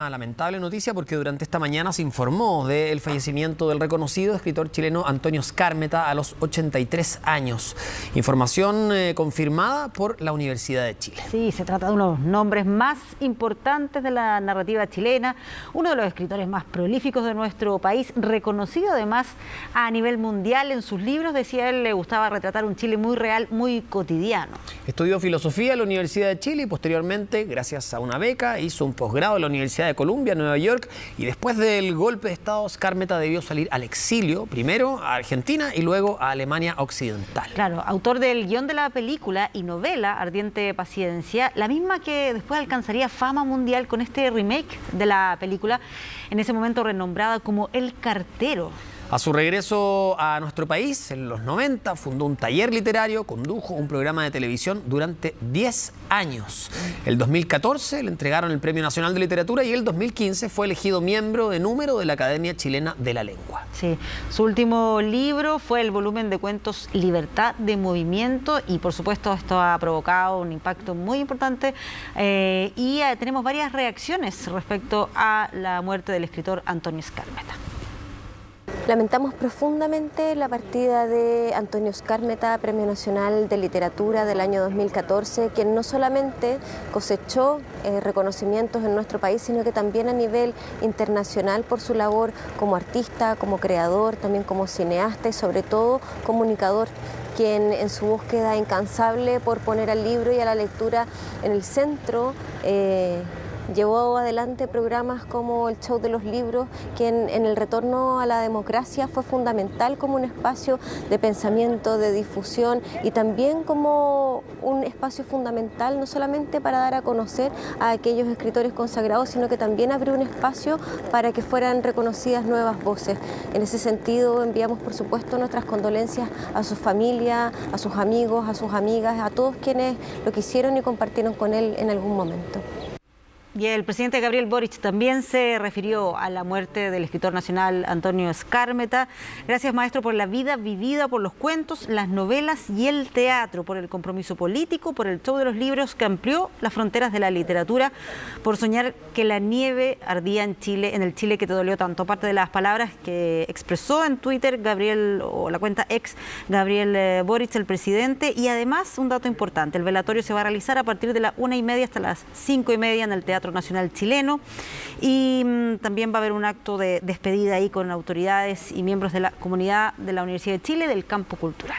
Una lamentable noticia porque durante esta mañana se informó del fallecimiento del reconocido escritor chileno Antonio Skármeta a los 83 años. Información confirmada por la Universidad de Chile. Sí, se trata de uno de los nombres más importantes de la narrativa chilena, uno de los escritores más prolíficos de nuestro país, reconocido además a nivel mundial. En sus libros, decía él, le gustaba retratar un Chile muy real, muy cotidiano. Estudió filosofía en la Universidad de Chile y posteriormente, gracias a una beca, hizo un posgrado en la Universidad de Columbia, Nueva York, y después del golpe de Estado, Skármeta debió salir al exilio, primero a Argentina y luego a Alemania Occidental. Claro, autor del guión de la película y novela Ardiente Paciencia, la misma que después alcanzaría fama mundial con este remake de la película, en ese momento renombrada como El Cartero. A su regreso a nuestro país, en los 90, fundó un taller literario, condujo un programa de televisión durante 10 años. El 2014 le entregaron el Premio Nacional de Literatura y el 2015 fue elegido miembro de número de la Academia Chilena de la Lengua. Sí, su último libro fue el volumen de cuentos Libertad de Movimiento y por supuesto esto ha provocado un impacto muy importante y tenemos varias reacciones respecto a la muerte del escritor Antonio Skármeta. Lamentamos profundamente la partida de Antonio Skármeta, Premio Nacional de Literatura del año 2014, quien no solamente cosechó reconocimientos en nuestro país, sino que también a nivel internacional por su labor como artista, como creador, también como cineasta y sobre todo comunicador, quien en su búsqueda incansable por poner al libro y a la lectura en el centro, llevó adelante programas como el Show de los Libros, que en el retorno a la democracia fue fundamental como un espacio de pensamiento, de difusión y también como un espacio fundamental no solamente para dar a conocer a aquellos escritores consagrados, sino que también abrió un espacio para que fueran reconocidas nuevas voces. En ese sentido enviamos por supuesto nuestras condolencias a su familia, a sus amigos, a sus amigas, a todos quienes lo quisieron y compartieron con él en algún momento. Y el presidente Gabriel Boric también se refirió a la muerte del escritor nacional Antonio Skármeta. Gracias, maestro, por la vida vivida, por los cuentos, las novelas y el teatro, por el compromiso político, por el Show de los Libros que amplió las fronteras de la literatura, por soñar que la nieve ardía en Chile, en el Chile que te dolió tanto. Parte de las palabras que expresó en Twitter Gabriel, o la cuenta ex Gabriel Boric, el presidente. Y además, un dato importante, el velatorio se va a realizar a partir de las 1:30 hasta las 5:30 en el Teatro Nacional Chileno y también va a haber un acto de despedida ahí con autoridades y miembros de la comunidad de la Universidad de Chile del campo cultural.